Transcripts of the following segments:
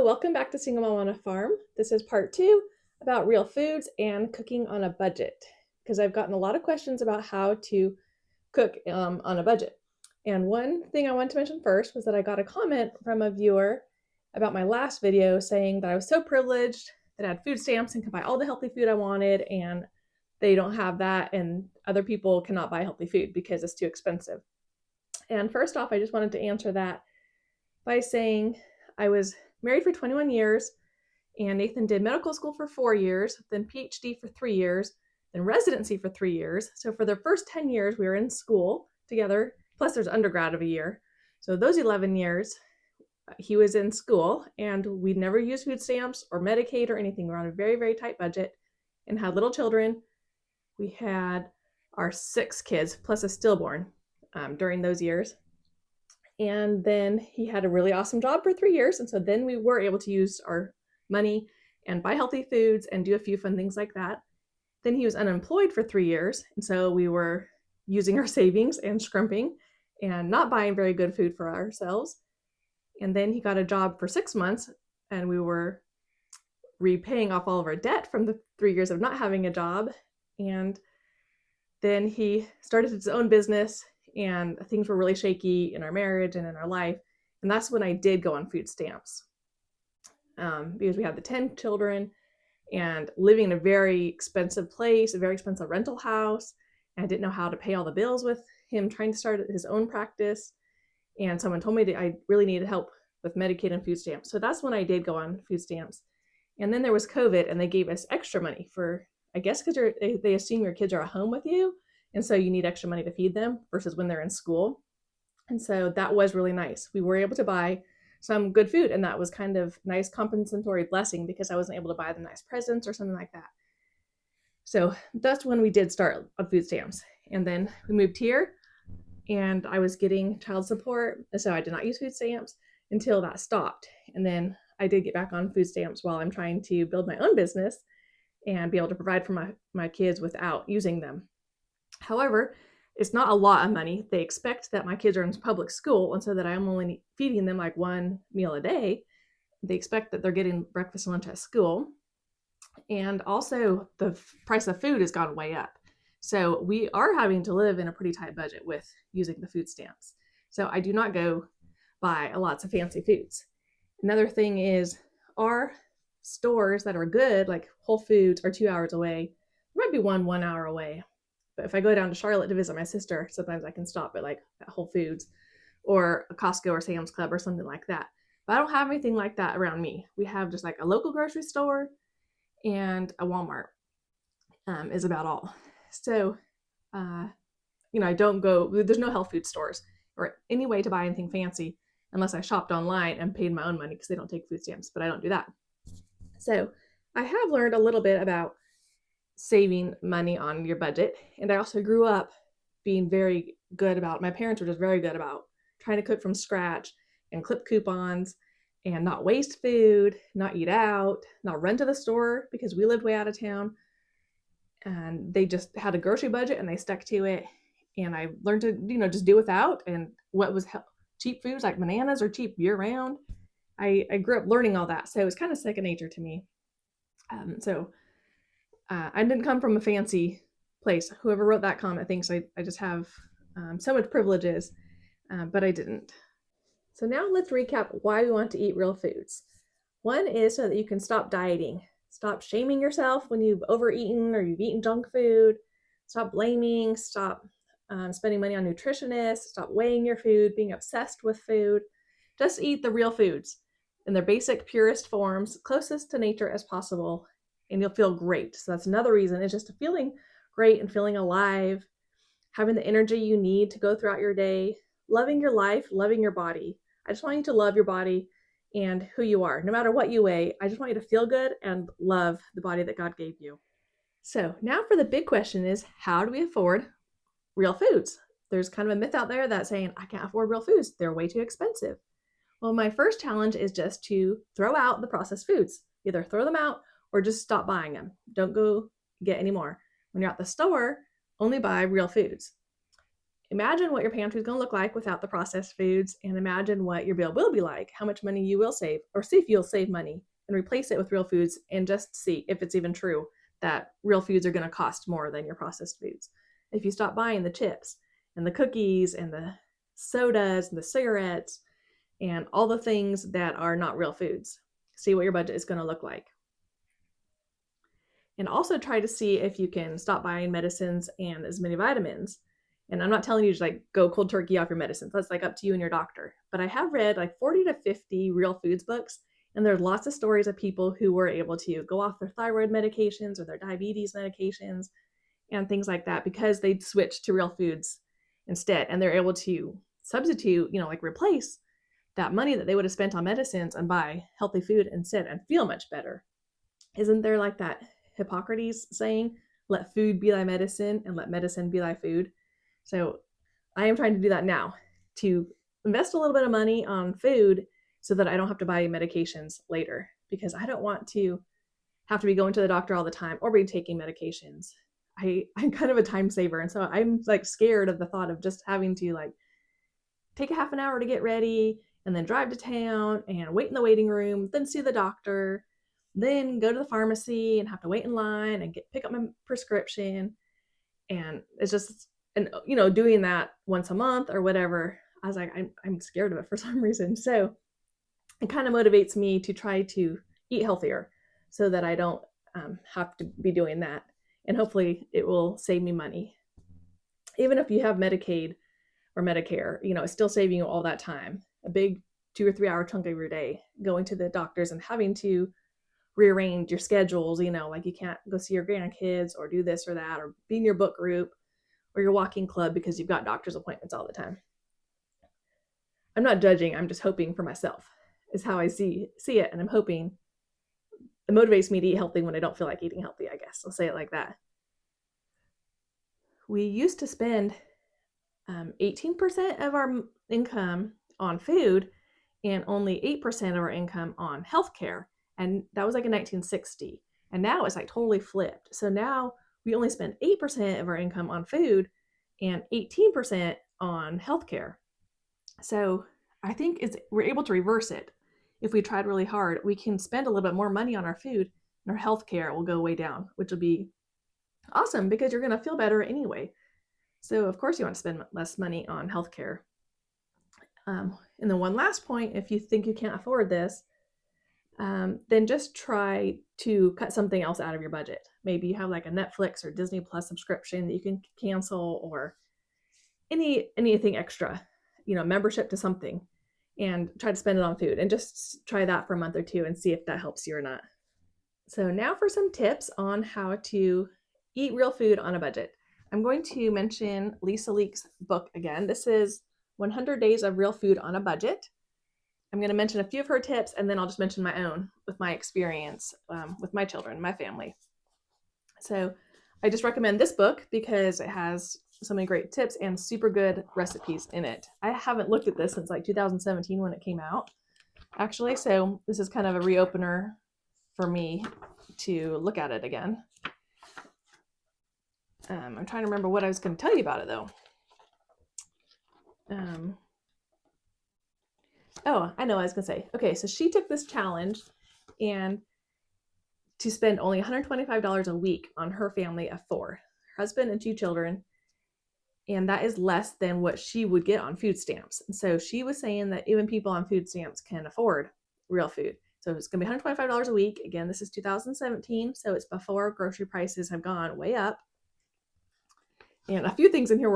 Welcome back to Single Mom on a Farm. This is part two about real foods and cooking on a budget because I've gotten a lot of questions about how to cook on a budget. And one thing I wanted to mention first was that I got a comment from a viewer about my last video saying that I was so privileged that I had food stamps and could buy all the healthy food I wanted, and they don't have that, and other people cannot buy healthy food because it's too expensive. And first off, I just wanted to answer that by saying I was married for 21 years, and Nathan did medical school for 4 years, then PhD for 3 years, then residency for 3 years. So for the first 10 years, we were in school together, plus there's undergrad of a year. So those 11 years, he was in school, and we'd never used food stamps or Medicaid or anything. We were on a very, very tight budget and had little children. We had our 6 kids, plus a stillborn during those years. And then he had a really awesome job for 3 years. And so then we were able to use our money and buy healthy foods and do a few fun things like that. Then he was unemployed for 3 years. And so we were using our savings and scrimping and not buying very good food for ourselves. And then he got a job for 6 months, and we were repaying off all of our debt from the 3 years of not having a job. And then he started his own business, and things were really shaky in our marriage and in our life. And that's when I did go on food stamps because we had the 10 children and living in a very expensive place, a very expensive rental house. And I didn't know how to pay all the bills with him trying to start his own practice. And someone told me that I really needed help with Medicaid and food stamps. So that's when I did go on food stamps. And then there was COVID, and they gave us extra money for, I guess, because they assume your kids are at home with you. And so you need extra money to feed them versus when they're in school. And so that was really nice. We were able to buy some good food, and that was kind of nice compensatory blessing because I wasn't able to buy them nice presents or something like that. So that's when we did start on food stamps. And then we moved here, and I was getting child support. So I did not use food stamps until that stopped. And then I did get back on food stamps while I'm trying to build my own business and be able to provide for my kids without using them. However, it's not a lot of money. They expect that my kids are in public school, and so that I'm only feeding them like one meal a day. They expect that they're getting breakfast and lunch at school. And also the price of food has gone way up. So we are having to live in a pretty tight budget with using the food stamps. So I do not go buy lots of fancy foods. Another thing is our stores that are good, like Whole Foods, are 2 hours away. There might be 1 hour away. But if I go down to Charlotte to visit my sister, sometimes I can stop at Whole Foods or a Costco or Sam's Club or something like that. But I don't have anything like that around me. We have just like a local grocery store and a Walmart is about all. So, I don't go, there's no health food stores or any way to buy anything fancy unless I shopped online and paid my own money because they don't take food stamps, but I don't do that. So I have learned a little bit about saving money on your budget. And I also grew up being very good about, my parents were just very good about trying to cook from scratch and clip coupons and not waste food, not eat out, not run to the store because we lived way out of town. And they just had a grocery budget and they stuck to it. And I learned to, just do without, and what was cheap foods like bananas are cheap year round. I grew up learning all that. So it was kind of second nature to me. I didn't come from a fancy place. Whoever wrote that comment thinks I just have so much privileges, but I didn't. So now let's recap why we want to eat real foods. One is so that you can stop dieting. Stop shaming yourself when you've overeaten or you've eaten junk food. Stop blaming. Stop spending money on nutritionists. Stop weighing your food, being obsessed with food. Just eat the real foods in their basic, purest forms, closest to nature as possible, and you'll feel great. So that's another reason, is just feeling great and feeling alive, having the energy you need to go throughout your day, loving your life, loving your body. I just want you to love your body and who you are. No matter what you weigh, I just want you to feel good and love the body that God gave you. So now for the big question is, how do we afford real foods? There's kind of a myth out there that's saying, I can't afford real foods. They're way too expensive. Well, my first challenge is just to throw out the processed foods. Either throw them out or just stop buying them. Don't go get any more. When you're at the store, only buy real foods. imagine what your pantry is going to look like without the processed foods, and imagine what your bill will be like, how much money you will save, or see if you'll save money, and replace it with real foods, and just see if it's even true that real foods are going to cost more than your processed foods. If you stop buying the chips and the cookies and the sodas and the cigarettes and all the things that are not real foods, see what your budget is going to look like. And also try to see if you can stop buying medicines and as many vitamins. And I'm not telling you to like go cold turkey off your medicines. That's like up to you and your doctor. But I have read like 40 to 50 real foods books, and there's lots of stories of people who were able to go off their thyroid medications or their diabetes medications and things like that because they'd switched to real foods instead. And they're able to substitute, like replace that money that they would have spent on medicines and buy healthy food instead and feel much better. Isn't there like that Hippocrates saying, let food be thy medicine and let medicine be thy food? So I am trying to do that now, to invest a little bit of money on food so that I don't have to buy medications later, because I don't want to have to be going to the doctor all the time or be taking medications. I'm kind of a time saver, and so I'm like scared of the thought of just having to like take a half an hour to get ready and then drive to town and wait in the waiting room, then see the doctor, then go to the pharmacy and have to wait in line and pick up my prescription. And it's just, and doing that once a month or whatever, I was like, I'm scared of it for some reason. So it kind of motivates me to try to eat healthier so that I don't have to be doing that. And hopefully it will save me money. Even if you have Medicaid or Medicare, it's still saving you all that time. A big 2 or 3 hour chunk of your day going to the doctors and having to rearrange your schedules, like you can't go see your grandkids or do this or that or be in your book group or your walking club because you've got doctor's appointments all the time. I'm not judging, I'm just hoping for myself is how I see it. And I'm hoping it motivates me to eat healthy when I don't feel like eating healthy, I guess. I'll say it like that. We used to spend 18% of our income on food and only 8% of our income on healthcare. And that was like in 1960. And now it's like totally flipped. So now we only spend 8% of our income on food and 18% on healthcare. So I think we're able to reverse it. If we tried really hard, we can spend a little bit more money on our food and our healthcare will go way down, which will be awesome because you're going to feel better anyway. So of course you want to spend less money on healthcare. And then one last point, if you think you can't afford this, then just try to cut something else out of your budget. Maybe you have like a Netflix or Disney Plus subscription that you can cancel, or anything extra, membership to something, and try to spend it on food, and just try that for a month or two and see if that helps you or not. So now for some tips on how to eat real food on a budget. I'm going to mention Lisa Leake's book again. This is 100 Days of Real Food on a Budget. I'm going to mention a few of her tips, and then I'll just mention my own with my experience with my children, my family. So I just recommend this book because it has so many great tips and super good recipes in it. I haven't looked at this since like 2017 when it came out, actually. So this is kind of a reopener for me to look at it again. I'm trying to remember what I was going to tell you about it, though. I know what I was going to say. Okay, so she took this challenge and to spend only $125 a week on her family of 4, her husband and 2 children. And that is less than what she would get on food stamps. And so she was saying that even people on food stamps can afford real food. So it's going to be $125 a week. Again, this is 2017, so it's before grocery prices have gone way up. And a few things in here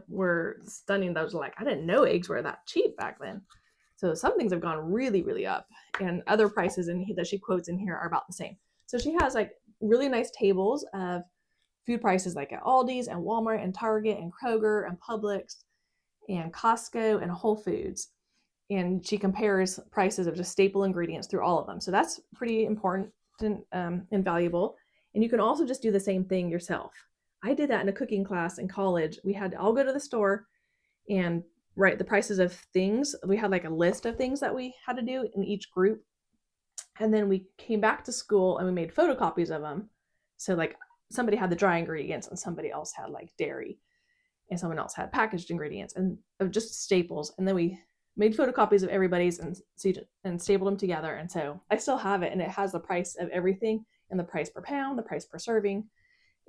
were stunning. That was like, I didn't know eggs were that cheap back then. So some things have gone really, really up. And other prices that she quotes in here are about the same. So she has like really nice tables of food prices like at Aldi's and Walmart and Target and Kroger and Publix and Costco and Whole Foods. And she compares prices of just staple ingredients through all of them. So that's pretty important and valuable. And you can also just do the same thing yourself. I did that in a cooking class in college. We had to all go to the store and write the prices of things. We had like a list of things that we had to do in each group. And then we came back to school and we made photocopies of them. So like somebody had the dry ingredients and somebody else had like dairy. and someone else had packaged ingredients and just staples. And then we made photocopies of everybody's and stapled them together. And so I still have it, and it has the price of everything and the price per pound, the price per serving.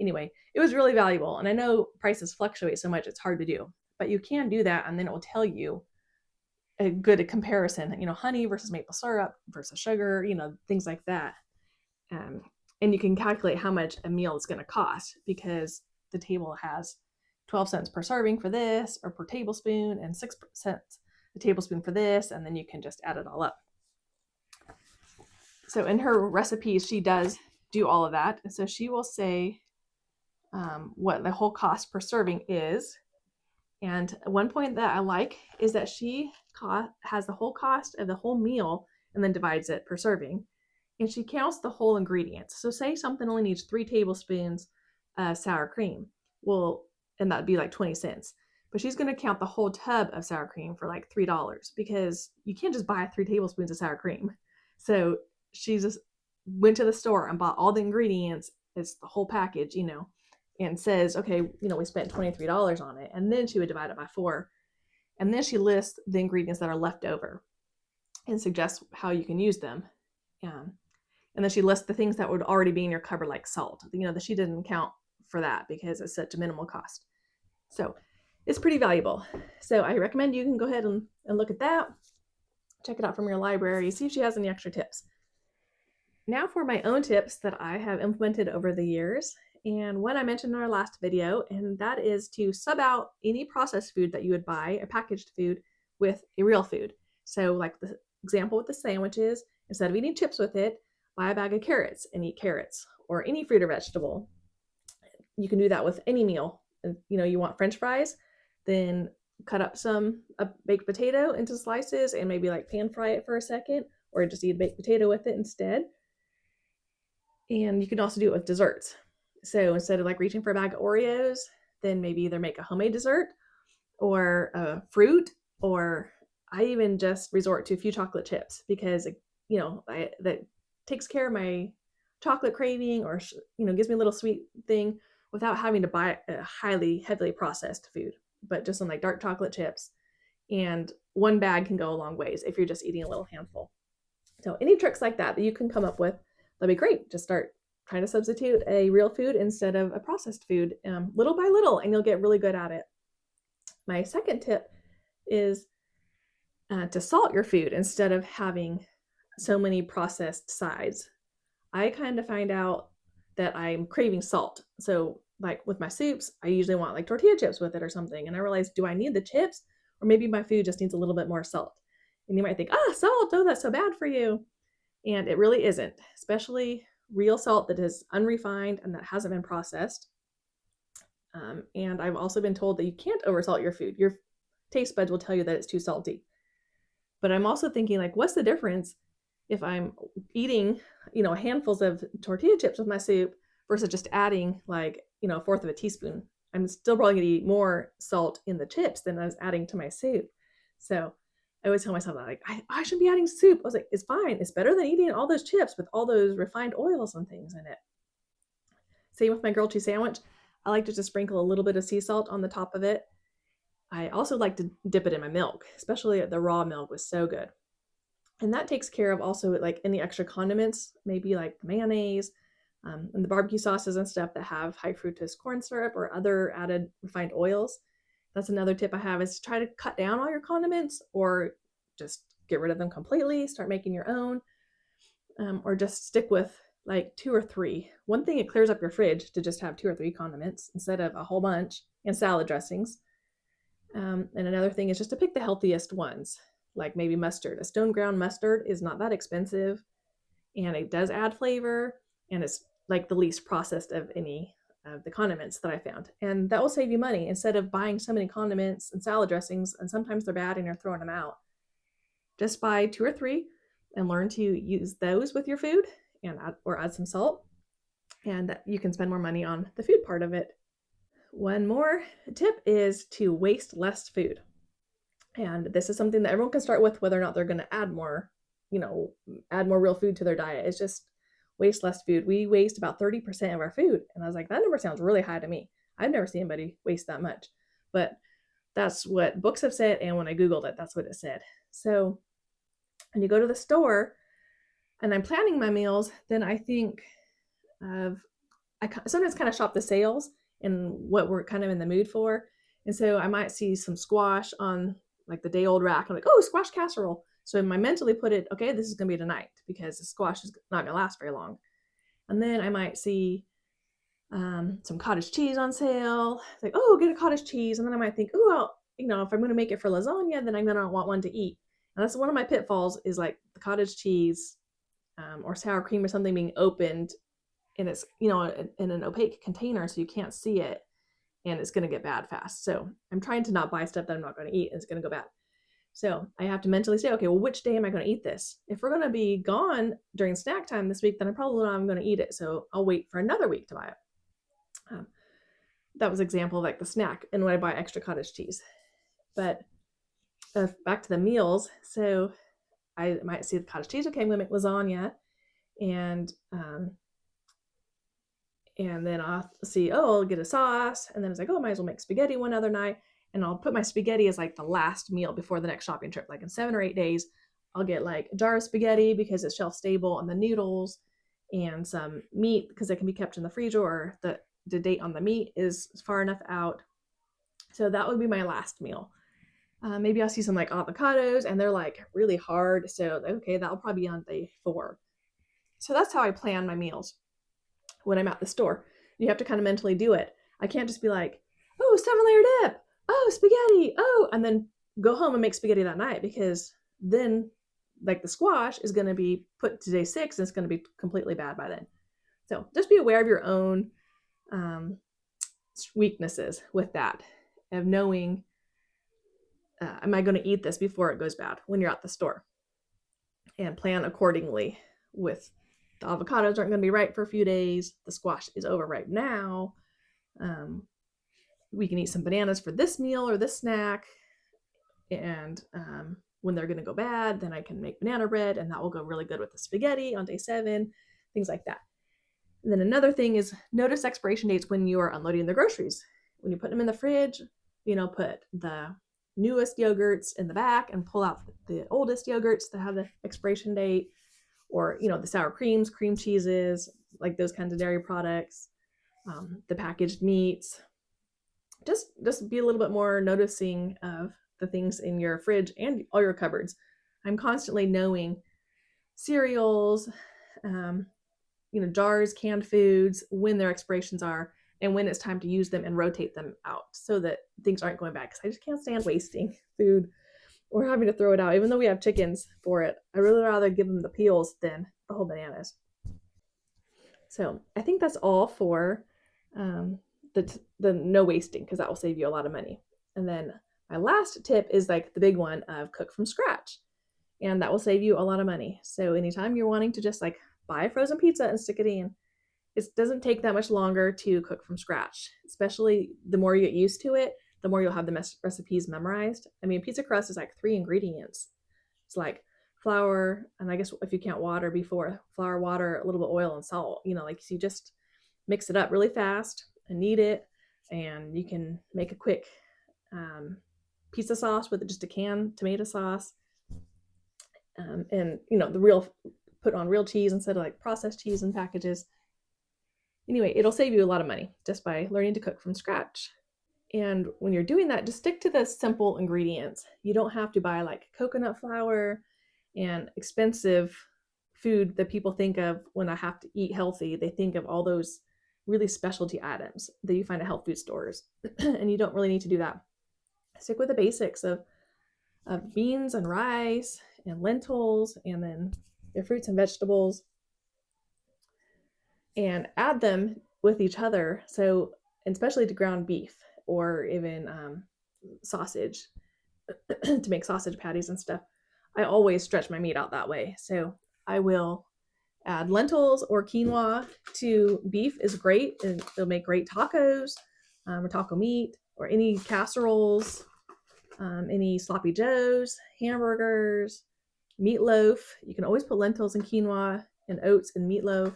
Anyway, it was really valuable. And I know prices fluctuate so much, it's hard to do, but you can do that. And then it will tell you a good comparison, honey versus maple syrup versus sugar, things like that. And you can calculate how much a meal is going to cost, because the table has 12 cents per serving for this, or per tablespoon, and 6 cents a tablespoon for this, and then you can just add it all up. So in her recipes, she does do all of that. And so she will say what the whole cost per serving is. And one point that I like is that she has the whole cost of the whole meal and then divides it per serving. And she counts the whole ingredients. So say something only needs 3 tablespoons of sour cream. Well, and that'd be like 20 cents. But she's going to count the whole tub of sour cream for like $3, because you can't just buy 3 tablespoons of sour cream. So she just went to the store and bought all the ingredients. It's the whole package, and says, okay, we spent $23 on it. And then she would divide it by 4. And then she lists the ingredients that are left over and suggests how you can use them. And then she lists the things that would already be in your cupboard, like salt, that she didn't count for that because it's such a minimal cost. So it's pretty valuable. So I recommend you can go ahead and look at that. Check it out from your library. See if she has any extra tips. Now for my own tips that I have implemented over the years. And one I mentioned in our last video, and that is to sub out any processed food that you would buy, a packaged food, with a real food. So like the example with the sandwiches, instead of eating chips with it, buy a bag of carrots and eat carrots, or any fruit or vegetable. You can do that with any meal. You want French fries, then cut up a baked potato into slices and maybe like pan fry it for a second, or just eat a baked potato with it instead. And you can also do it with desserts. So instead of like reaching for a bag of Oreos, then maybe either make a homemade dessert or a fruit, or I even just resort to a few chocolate chips, because that takes care of my chocolate craving, or gives me a little sweet thing without having to buy a heavily processed food, but just on like dark chocolate chips. And one bag can go a long ways if you're just eating a little handful. So any tricks like that you can come up with, that'd be great. Just start trying to substitute a real food instead of a processed food, little by little, and you'll get really good at it. My second tip is to salt your food instead of having so many processed sides. I kind of find out that I'm craving salt. So like with my soups, I usually want like tortilla chips with it or something. And I realize, do I need the chips? Or maybe my food just needs a little bit more salt. And you might think, salt, that's so bad for you. And it really isn't, especially real salt that is unrefined and that hasn't been processed. And I've also been told that you can't oversalt your food. Your taste buds will tell you that it's too salty. But I'm also thinking, like, what's the difference if I'm eating, handfuls of tortilla chips with my soup versus just adding like, a fourth of a teaspoon? I'm still probably going to eat more salt in the chips than I was adding to my soup. So I always tell myself that, like, I shouldn't be adding soup. I was like, it's fine. It's better than eating all those chips with all those refined oils and things in it. Same with my grilled cheese sandwich. I like to just sprinkle a little bit of sea salt on the top of it. I also like to dip it in my milk, especially the raw milk was so good. And that takes care of also like any extra condiments, maybe like mayonnaise and the barbecue sauces and stuff that have high fructose corn syrup or other added refined oils. That's another tip I have, is to try to cut down all your condiments, or just get rid of them completely, start making your own, or just stick with like 2 or 3. One thing, it clears up your fridge to just have 2 or 3 condiments instead of a whole bunch, and salad dressings. And another thing is just to pick the healthiest ones, like maybe mustard. A stone ground mustard is not that expensive, and it does add flavor, and it's like the least processed of any of the condiments that I found. And that will save you money instead of buying so many condiments and salad dressings, and sometimes they're bad and you're throwing them out. Just buy 2 or 3 and learn to use those with your food, and add some salt, and you can spend more money on the food part of it. One more tip is to waste less food. And this is something that everyone can start with, whether or not they're going to add more real food to their diet. It's just waste less food. We waste about 30% of our food. And I was like, that number sounds really high to me. I've never seen anybody waste that much. but that's what books have said, and when I Googled it, that's what it said. So when you go to the store and I'm planning my meals, then I think of, I sometimes kind of shop the sales and what we're kind of in the mood for. And so I might see some squash on like the day old rack. I'm like, oh, squash casserole. So I mentally put it, okay, this is going to be tonight because the squash is not going to last very long. And then I might see some cottage cheese on sale. It's like, oh, get a cottage cheese. And then I might think, oh, well, if I'm going to make it for lasagna, then I'm going to want one to eat. And that's one of my pitfalls is like the cottage cheese or sour cream or something being opened and it's, in an opaque container so you can't see it and it's going to get bad fast. So I'm trying to not buy stuff that I'm not going to eat and it's going to go bad. So I have to mentally say, okay, well, which day am I going to eat this? If we're going to be gone during snack time this week, then I'm probably not going to eat it. So I'll wait for another week to buy it. That was an example of like the snack and when I buy extra cottage cheese. But back to the meals. So I might see the cottage cheese. Okay, I'm going to make lasagna. And then I'll see, oh, I'll get a sauce. And then it's like, oh, I might as well make spaghetti one other night. And I'll put my spaghetti as like the last meal before the next shopping trip. Like in 7 or 8 days, I'll get like a jar of spaghetti because it's shelf stable and the noodles and some meat because it can be kept in the freezer or the date on the meat is far enough out. So that would be my last meal. Maybe I'll see some like avocados and they're like really hard. So, okay, that'll probably be on day 4. So that's how I plan my meals when I'm at the store. You have to kind of mentally do it. I can't just be like, oh, 7-layer dip, oh, spaghetti, oh, and then go home and make spaghetti that night because then like the squash is going to be put to day 6 and it's going to be completely bad by then. So just be aware of your own weaknesses with that, of knowing, am I going to eat this before it goes bad when you're at the store? And plan accordingly with the avocados aren't going to be ripe for a few days. The squash is overripe now. We can eat some bananas for this meal or this snack. And when they're going to go bad, then I can make banana bread and that will go really good with the spaghetti on day 7, things like that. And then another thing is notice expiration dates when you are unloading the groceries. When you put them in the fridge, put the newest yogurts in the back and pull out the oldest yogurts that have the expiration date, or the sour creams, cream cheeses, like those kinds of dairy products, the packaged meats. Just be a little bit more noticing of the things in your fridge and all your cupboards. I'm constantly knowing cereals, jars, canned foods, when their expirations are and when it's time to use them and rotate them out so that things aren't going bad, because I just can't stand wasting food or having to throw it out. Even though we have chickens for it, I really rather give them the peels than the whole bananas. So I think that's all for the no wasting, because that will save you a lot of money. And then my last tip is like the big one of cook from scratch, and that will save you a lot of money. So anytime you're wanting to just like buy a frozen pizza and stick it in, it doesn't take that much longer to cook from scratch. Especially the more you get used to it, the more you'll have the recipes memorized. I mean, pizza crust is like 3 ingredients. It's like flour, and I guess if you count water before, flour, water, a little bit of oil and salt. Like you just mix it up really fast and knead it, and you can make a quick pizza sauce with just a canned tomato sauce. And put on real cheese instead of like processed cheese in packages. Anyway, it'll save you a lot of money just by learning to cook from scratch. And when you're doing that, just stick to the simple ingredients. You don't have to buy like coconut flour and expensive food that people think of when I have to eat healthy. They think of all those really specialty items that you find at health food stores. And you don't really need to do that. Stick with the basics of beans and rice and lentils, and then your fruits and vegetables, and add them with each other. So, especially to ground beef or even sausage, to make sausage patties and stuff, I always stretch my meat out that way. So I will add lentils or quinoa to beef is great, and it'll make great tacos or taco meat, or any casseroles, any sloppy joes, hamburgers, meatloaf. You can always put lentils and quinoa and oats in meatloaf.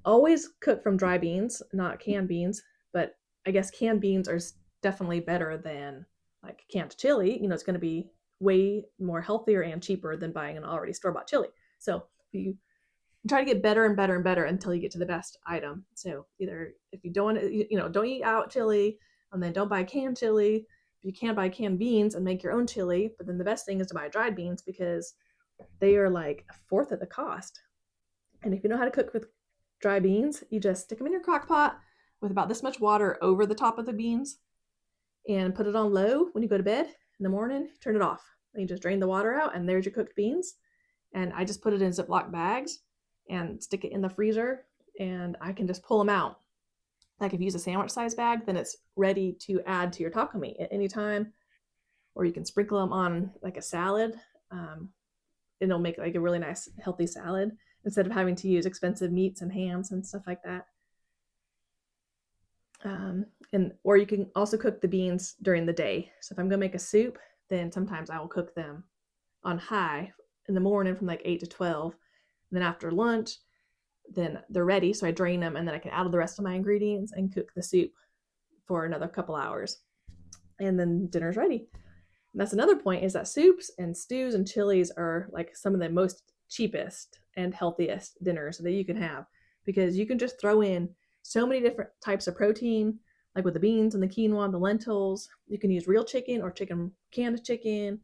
Always cook from dry beans, not canned beans, but I guess canned beans are definitely better than like canned chili. It's going to be way more healthier and cheaper than buying an already store-bought chili. So you try to get better and better and better until you get to the best item. So either if you don't want to, don't eat out chili, and then don't buy canned chili. You can buy canned beans and make your own chili, but then the best thing is to buy dried beans because they are like a fourth of the cost. And if you know how to cook with dry beans, you just stick them in your crock pot with about this much water over the top of the beans and put it on low when you go to bed in the morning, turn it off. And you just drain the water out, and there's your cooked beans. And I just put it in Ziploc bags and stick it in the freezer, and I can just pull them out. Like if you use a sandwich size bag, then it's ready to add to your taco meat at any time, or you can sprinkle them on like a salad. It'll make like a really nice healthy salad instead of having to use expensive meats and hams and stuff like that. Or you can also cook the beans during the day. So if I'm gonna make a soup, then sometimes I will cook them on high in the morning from like 8 to 12. And then after lunch, then they're ready. So I drain them, and then I can add the rest of my ingredients and cook the soup for another couple hours. And then dinner's ready. And that's another point, is that soups and stews and chilies are like some of the most cheapest and healthiest dinners that you can have, because you can just throw in so many different types of protein, like with the beans and the quinoa and the lentils. You can use real chicken or canned chicken,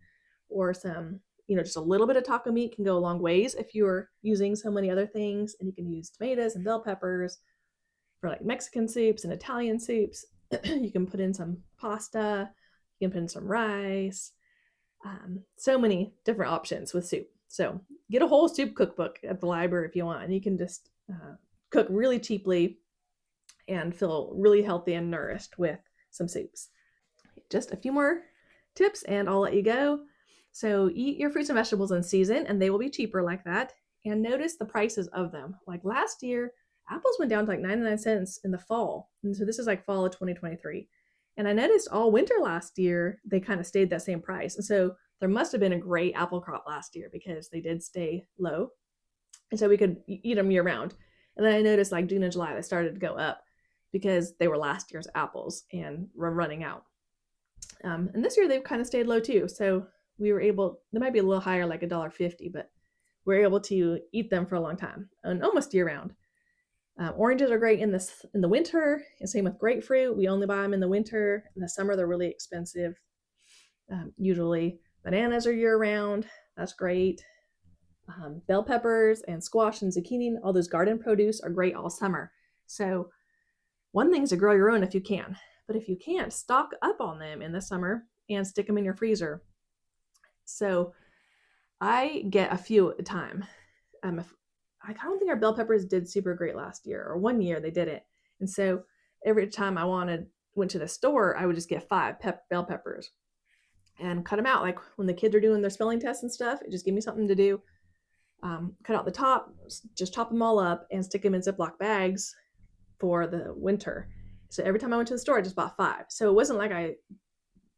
or some, just a little bit of taco meat can go a long ways if you're using so many other things. And you can use tomatoes and bell peppers for like Mexican soups and Italian soups. You can put in some pasta, you can put in some rice. So many different options with soup. So get a whole soup cookbook at the library if you want, and you can just cook really cheaply and feel really healthy and nourished with some soups. Just a few more tips and I'll let you go. So eat your fruits and vegetables in season, and they will be cheaper like that. And notice the prices of them. Like last year, apples went down to like 99 cents in the fall. And so this is like fall of 2023. And I noticed all winter last year, they kind of stayed that same price. And so there must have been a great apple crop last year because they did stay low. And so we could eat them year round. And then I noticed like June and July, they started to go up because they were last year's apples and were running out. And this year they've kind of stayed low too. So we were able, they might be a little higher, like $1.50, but we're able to eat them for a long time and almost year round. Oranges are great in the winter, and same with grapefruit. We only buy them in the winter. In the summer, they're really expensive. Usually, bananas are year round. That's great. Bell peppers and squash and zucchini, all those garden produce are great all summer. So one thing is to grow your own if you can, but if you can't, stock up on them in the summer and stick them in your freezer. So I get a few at a time. I don't think our bell peppers did super great last year, or one year they didn't. And so every time I went to the store, I would just get 5 bell peppers and cut them out. Like when the kids are doing their spelling tests and stuff, it just gave me something to do. Cut out the top, just chop them all up and stick them in Ziploc bags for the winter. So every time I went to the store, I just bought 5. So it wasn't like I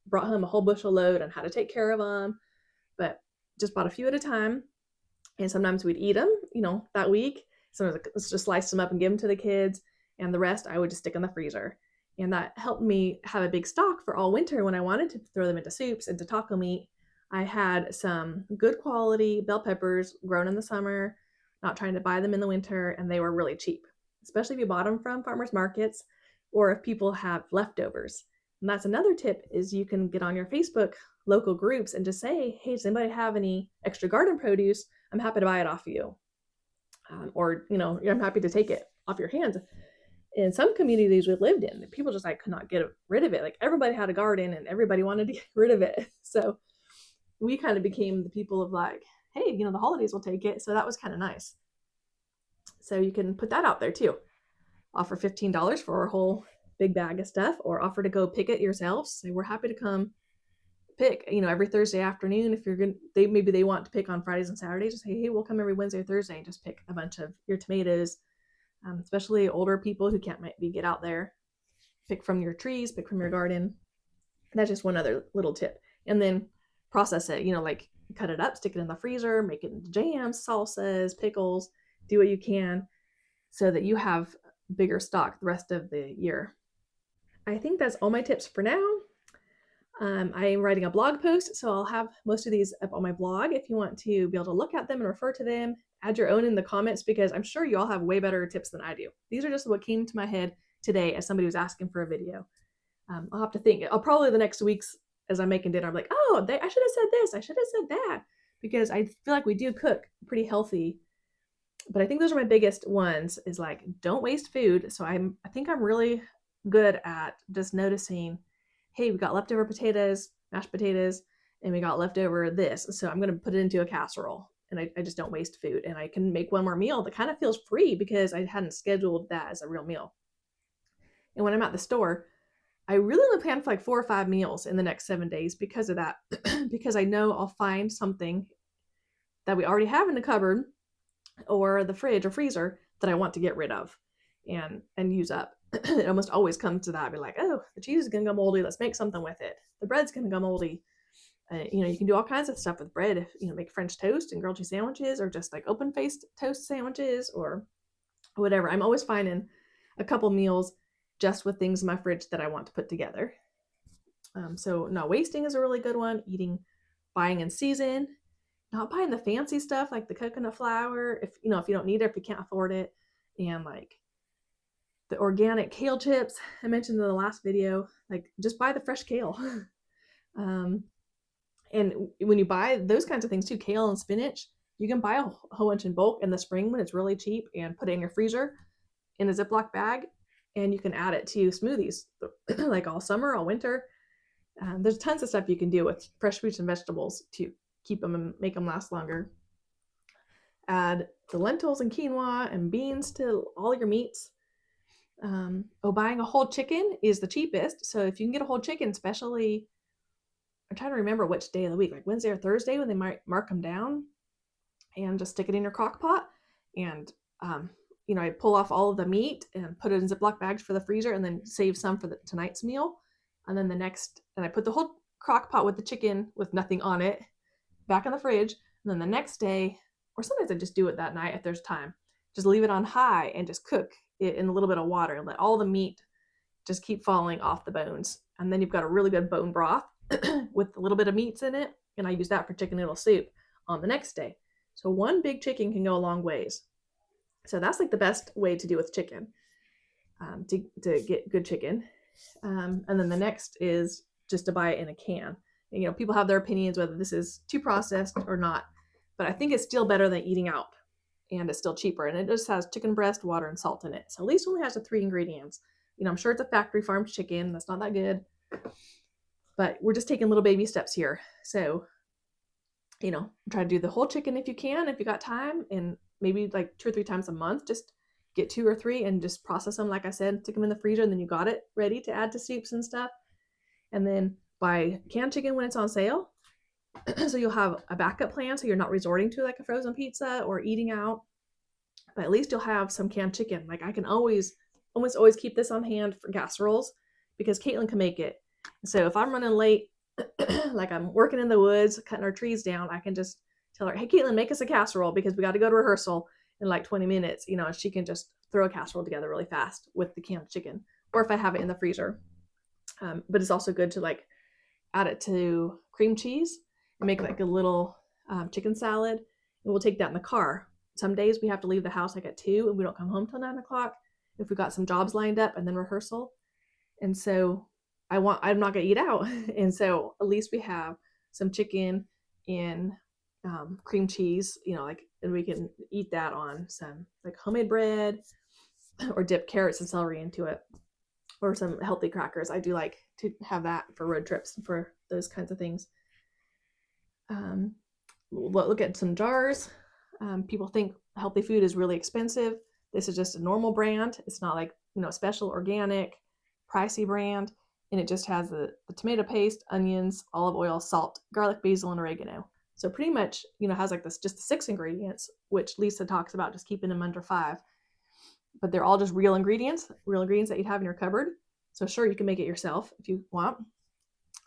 brought home a whole bushel load on how to take care of them, but just bought a few at a time. And sometimes we'd eat them, that week. Sometimes let's just slice them up and give them to the kids. And the rest I would just stick in the freezer. And that helped me have a big stock for all winter when I wanted to throw them into soups, into taco meat. I had some good quality bell peppers grown in the summer, not trying to buy them in the winter, and they were really cheap, especially if you bought them from farmers markets or if people have leftovers. And that's another tip, is you can get on your Facebook local groups and just say, hey, does anybody have any extra garden produce? I'm happy to buy it off of you. Or, I'm happy to take it off your hands. In some communities we lived in, people just could not get rid of it. Like everybody had a garden and everybody wanted to get rid of it. So we kind of became the people of like, hey, the holidays will take it. So that was kind of nice. So you can put that out there too. Offer $15 for a whole big bag of stuff, or offer to go pick it yourselves. Say, we're happy to come pick, every Thursday afternoon. If you're going to, maybe they want to pick on Fridays and Saturdays, just say, hey, we'll come every Wednesday or Thursday and just pick a bunch of your tomatoes. Especially older people who can't maybe get out there, pick from your trees, pick from your garden. That's just one other little tip. And then process it, like cut it up, stick it in the freezer, make it into jams, salsas, pickles, do what you can so that you have bigger stock the rest of the year. I think that's all my tips for now. I am writing a blog post, so I'll have most of these up on my blog if you want to be able to look at them and refer to them. Add your own in the comments because I'm sure you all have way better tips than I do. These are just what came to my head today as somebody was asking for a video. I'll have to think. I'll probably the next weeks as I'm making dinner, I'm like, oh, I should have said this. I should have said that, because I feel like we do cook pretty healthy. But I think those are my biggest ones, is like, don't waste food. So I think I'm really good at just noticing, hey, we got leftover potatoes, mashed potatoes, and we got leftover this. So I'm going to put it into a casserole, and I just don't waste food. And I can make one more meal that kind of feels free because I hadn't scheduled that as a real meal. And when I'm at the store, I really only plan for like 4 or 5 meals in the next 7 days because of that, because I know I'll find something that we already have in the cupboard or the fridge or freezer that I want to get rid of and use up. It almost always comes to that. I'd be like, oh, the cheese is gonna go moldy. Let's make something with it. The bread's gonna go moldy. You can do all kinds of stuff with bread. Make French toast and grilled cheese sandwiches, or just like open-faced toast sandwiches, or whatever. I'm always finding a couple meals just with things in my fridge that I want to put together. So not wasting is a really good one. Buying in season, not buying the fancy stuff like the coconut flour if you don't need it, if you can't afford it, and like the organic kale chips I mentioned in the last video. Like, just buy the fresh kale. And when you buy those kinds of things too, kale and spinach, you can buy a whole bunch in bulk in the spring when it's really cheap and put it in your freezer in a Ziploc bag, and you can add it to smoothies like all summer, all winter. There's tons of stuff you can do with fresh fruits and vegetables to keep them and make them last longer. Add the lentils and quinoa and beans to all your meats. Buying a whole chicken is the cheapest. So if you can get a whole chicken, especially, I'm trying to remember which day of the week, like Wednesday or Thursday when they might mark them down, and just stick it in your crock pot. And, I pull off all of the meat and put it in Ziploc bags for the freezer, and then save some for tonight's meal. And then I put the whole crock pot with the chicken with nothing on it back in the fridge. And then the next day, or sometimes I just do it that night if there's time, just leave it on high and just cook it in a little bit of water and let all the meat just keep falling off the bones. And then you've got a really good bone broth with a little bit of meats in it. And I use that for chicken noodle soup on the next day. So one big chicken can go a long ways. So that's like the best way to do with chicken, to get good chicken. And then the next is just to buy it in a can. And, people have their opinions whether this is too processed or not, but I think it's still better than eating out, and it's still cheaper. And it just has chicken breast, water, and salt in it. So at least only has the 3 ingredients. I'm sure it's a factory farmed chicken. That's not that good, but we're just taking little baby steps here. So, try to do the whole chicken if you can, if you got time, and maybe like 2 or 3 times a month, just get 2 or 3 and just process them. Like I said, stick them in the freezer, and then you got it ready to add to soups and stuff. And then buy canned chicken when it's on sale. So you'll have a backup plan, so you're not resorting to like a frozen pizza or eating out, but at least you'll have some canned chicken. Like, I can almost always keep this on hand for casseroles because Caitlin can make it. So if I'm running late, like I'm working in the woods, cutting our trees down, I can just tell her, hey, Caitlin, make us a casserole because we got to go to rehearsal in like 20 minutes, and she can just throw a casserole together really fast with the canned chicken, or if I have it in the freezer. But it's also good to like add it to cream cheese and make like a little chicken salad. And we'll take that in the car. Some days we have to leave the house like at 2 and we don't come home till 9 o'clock if we've got some jobs lined up and then rehearsal. And so I'm not going to eat out. And so at least we have some chicken and cream cheese, and we can eat that on some like homemade bread, or dip carrots and celery into it, or some healthy crackers. I do like to have that for road trips and for those kinds of things. Look at some jars. People think healthy food is really expensive. This is just a normal brand. It's not like, special organic, pricey brand. And it just has the tomato paste, onions, olive oil, salt, garlic, basil, and oregano. So pretty much, has like just the 6 ingredients, which Lisa talks about just keeping them under 5. But they're all just real ingredients that you'd have in your cupboard. So sure, you can make it yourself if you want.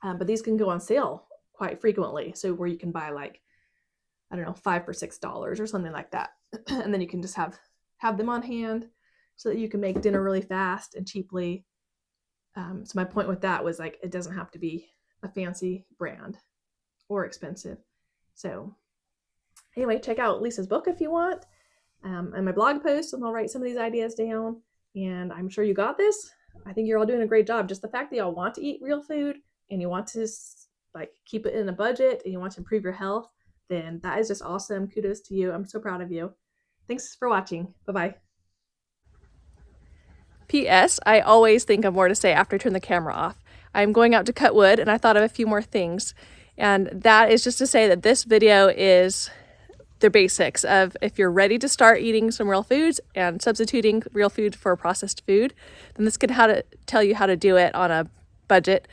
But these can go on sale quite frequently. So where you can buy like, I don't know, 5 for $6 or something like that. And then you can just have them on hand so that you can make dinner really fast and cheaply. So my point with that was like, it doesn't have to be a fancy brand or expensive. So anyway, check out Lisa's book if you want, and my blog post, and I'll write some of these ideas down. And I'm sure you got this. I think you're all doing a great job. Just the fact that y'all want to eat real food and you want to like keep it in a budget and you want to improve your health, then that is just awesome. Kudos to you. I'm so proud of you. Thanks for watching. Bye-bye. P.S. I always think of more to say after I turn the camera off. I'm going out to cut wood and I thought of a few more things. And that is just to say that this video is the basics of if you're ready to start eating some real foods and substituting real food for processed food, then this can tell you how to do it on a budget.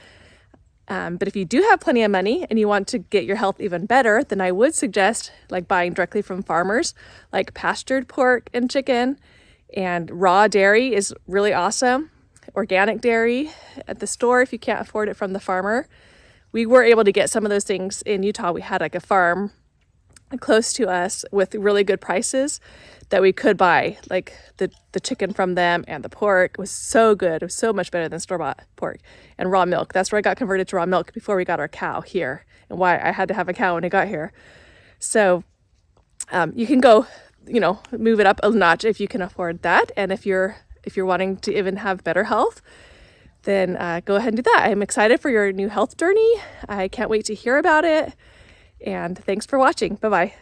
But if you do have plenty of money and you want to get your health even better, then I would suggest like buying directly from farmers, like pastured pork and chicken, and raw dairy is really awesome. Organic dairy at the store if you can't afford it from the farmer. We were able to get some of those things in Utah. We had like a farm close to us with really good prices that we could buy, like the chicken from them, and the pork was so good. It was so much better than store-bought pork. And raw milk. That's where I got converted to raw milk before we got our cow here, and why I had to have a cow when I got here. So you can go, move it up a notch if you can afford that. And if you're wanting to even have better health, then go ahead and do that. I'm excited for your new health journey. I can't wait to hear about it. And thanks for watching. Bye-bye.